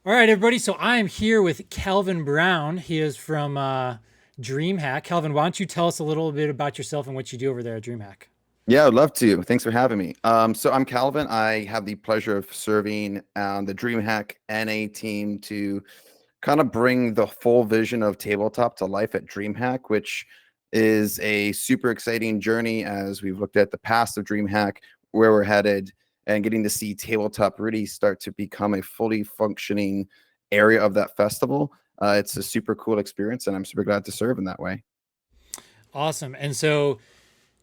All right, everybody. So I am here with Calvin Brown. He is from Dreamhack. Calvin, why don't you tell us a little bit about yourself and what you do over there at Dreamhack? Yeah, I'd love to. Thanks for having me. So I'm Calvin. I have the pleasure of serving on the DreamHack NA team to kind of bring the full vision of tabletop to life at DreamHack, which is a super exciting journey as we've looked at the past of DreamHack, where we're headed, and getting to see tabletop really start to become a fully functioning area of that festival. It's a super cool experience, and I'm super glad to serve in that way. Awesome. And so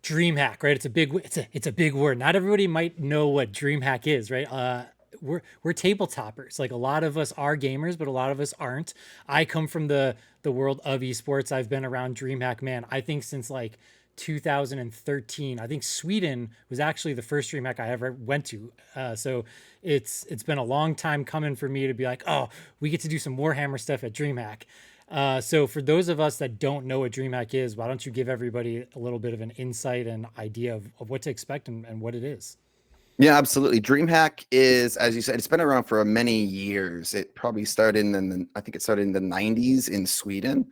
Dreamhack, right? It's a big word. Not everybody might know what Dreamhack is, right? We're tabletoppers. Like a lot of us are gamers, but a lot of us aren't. I come from the world of esports. I've been around Dreamhack, man. I think since like 2013. I think Sweden was actually the first Dreamhack I ever went to. So it's been a long time coming for me to be like, oh, we get to do some Warhammer stuff at Dreamhack. So for those of us that don't know what DreamHack is, why don't you give everybody a little bit of an insight and idea of what to expect and what it is? Yeah, absolutely. DreamHack is, as you said, it's been around for many years. It probably started I think it started in the 90s in Sweden.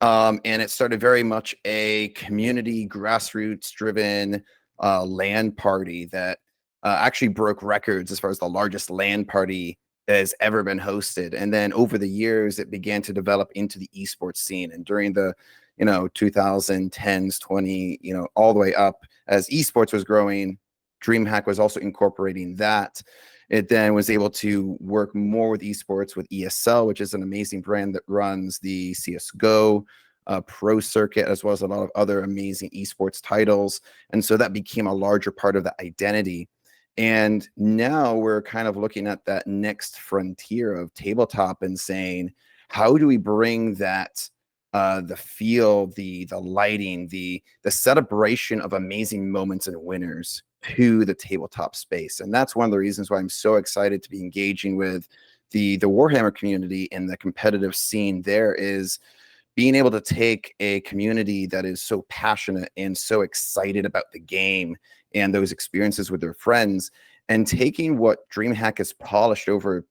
And it started very much a community, grassroots driven LAN party that actually broke records as far as the largest LAN party that has ever been hosted. And then over the years, it began to develop into the esports scene. And during the 2010s, 20, all the way up as esports was growing, DreamHack was also incorporating that. It then was able to work more with esports with ESL, which is an amazing brand that runs the CSGO pro circuit, as well as a lot of other amazing esports titles. And so that became a larger part of the identity. And now we're kind of looking at that next frontier of tabletop and saying, how do we bring that the feel, the lighting, the celebration of amazing moments and winners to the tabletop space? And that's one of the reasons why I'm so excited to be engaging with the Warhammer community and the competitive scene there is being able to take a community that is so passionate and so excited about the game and those experiences with their friends, and taking what DreamHack has polished over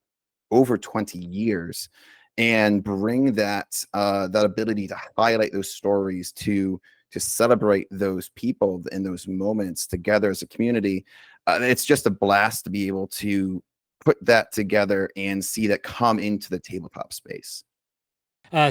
20 years and bring that ability to highlight those stories, to celebrate those people in those moments together as a community. It's just a blast to be able to put that together and see that come into the tabletop space.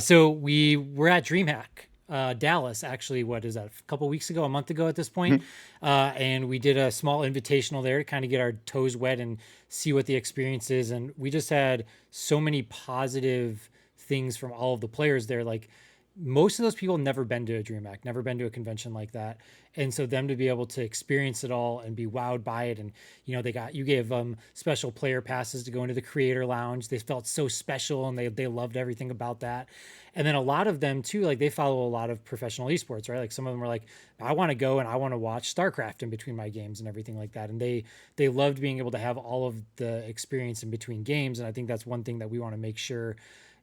So we were at DreamHack Dallas, actually. What is that? A couple weeks ago, a month ago at this point, and we did a small invitational there to kind of get our toes wet and see what the experience is. And we just had so many positive things from all of the players there. Like most of those people never been to a DreamHack, never been to a convention like that, and so them to be able to experience it all and be wowed by it, and you gave them special player passes to go into the creator lounge. They felt so special, and they loved everything about that. And then a lot of them too, like they follow a lot of professional esports, right? Like some of them were like, I want to go and I want to watch StarCraft in between my games and everything like that, and they loved being able to have all of the experience in between games. And I think that's one thing that we want to make sure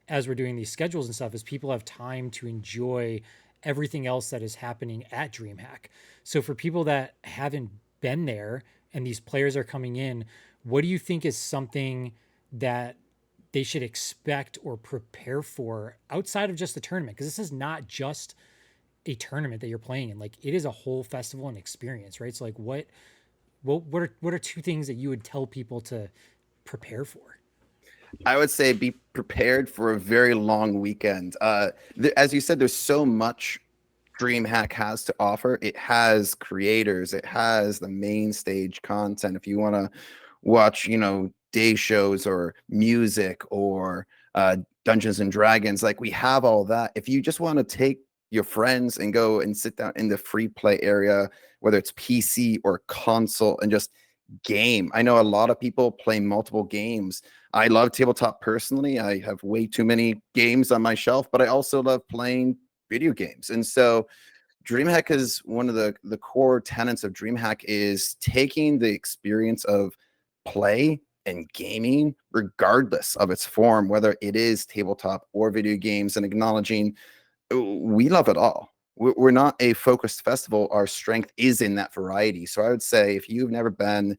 as we're doing these schedules and stuff is people have time to enjoy everything else that is happening at DreamHack. So for people that haven't been there and these players are coming in, what do you think is something that they should expect or prepare for outside of just the tournament? Because this is not just a tournament that you're playing in. Like it is a whole festival and experience, right? So like what are two things that you would tell people to prepare for? I would say be prepared for a very long weekend. As you said, there's so much DreamHack has to offer. It has creators, it has the main stage content. If you want to watch, day shows or music or Dungeons and Dragons, like we have all that. If you just want to take your friends and go and sit down in the free play area, whether it's PC or console, and just game. I know a lot of people play multiple games. I love tabletop personally. I have way too many games on my shelf, but I also love playing video games. And so DreamHack is one of the core tenets of DreamHack is taking the experience of play and gaming, regardless of its form, whether it is tabletop or video games, and acknowledging we love it all. We're not a focused festival. Our strength is in that variety. So I would say if you've never been,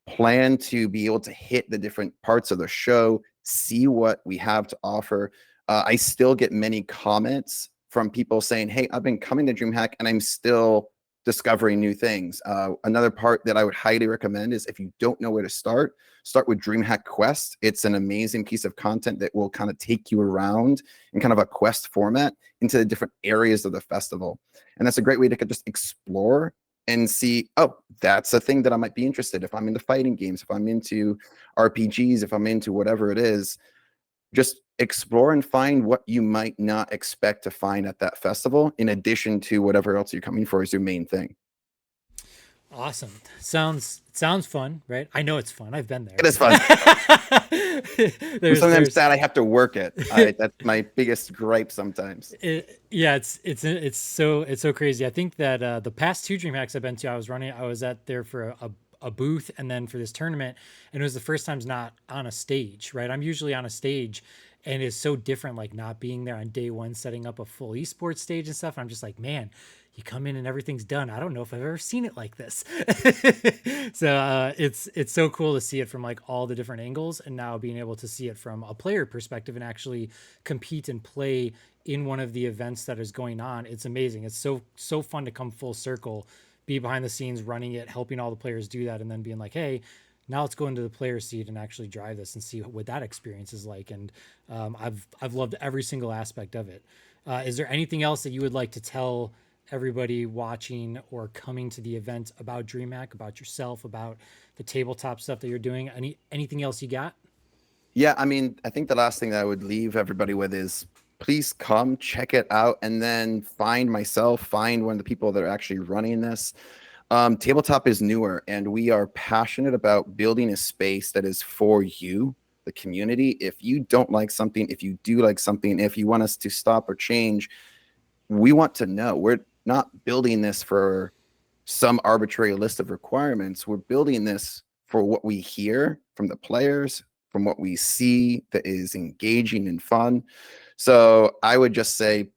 plan to be able to hit the different parts of the show, see what we have to offer. I still get many comments from people saying, hey, I've been coming to DreamHack and I'm still discovering new things. Another part that I would highly recommend is if you don't know where to start with DreamHack Quest. It's an amazing piece of content that will kind of take you around in kind of a quest format into the different areas of the festival. And that's a great way to just explore and see, oh, that's a thing that I might be interested in. If I'm into fighting games, if I'm into RPGs, if I'm into whatever it is, just explore and find what you might not expect to find at that festival, in addition to whatever else you're coming for as your main thing. Awesome. Sounds fun, right? I know it's fun. I've been there. It is fun. I'm sometimes sad I have to work it. That's my biggest gripe sometimes. Yeah, it's so crazy. I think that the past two DreamHacks I've been to, I was at there for a booth and then for this tournament, and it was the first time's not on a stage, right? I'm usually on a stage, and it's so different, like not being there on day one, setting up a full esports stage and stuff. I'm just like, man, you come in and everything's done. I don't know if I've ever seen it like this. So it's so cool to see it from like all the different angles, and now being able to see it from a player perspective and actually compete and play in one of the events that is going on. It's amazing. It's so fun to come full circle, be behind the scenes running it, helping all the players do that, and then being like, hey, now let's go into the player seat and actually drive this and see what that experience is like. And I've loved every single aspect of it. Is there anything else that you would like to tell everybody watching or coming to the event about DreamHack, about yourself, about the tabletop stuff that you're doing? Anything else you got? Yeah, I mean, I think the last thing that I would leave everybody with is please come check it out, and then find one of the people that are actually running this. Tabletop is newer, and we are passionate about building a space that is for you, the community. If you don't like something, if you do like something, if you want us to stop or change, we want to know. We're not building this for some arbitrary list of requirements. We're building this for what we hear from the players, from what we see that is engaging and fun. So I would just say,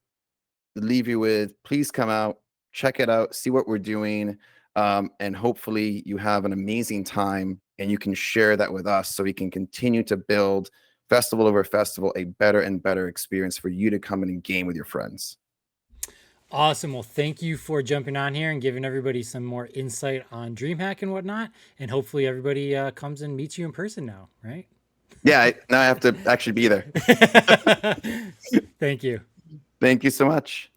leave you with, please come out, check it out, see what we're doing, and hopefully you have an amazing time and you can share that with us so we can continue to build festival over festival a better and better experience for you to come in and game with your friends. Awesome. Well, thank you for jumping on here and giving everybody some more insight on DreamHack and whatnot. And hopefully everybody comes and meets you in person now, right? Yeah, now I have to actually be there. Thank you. Thank you so much.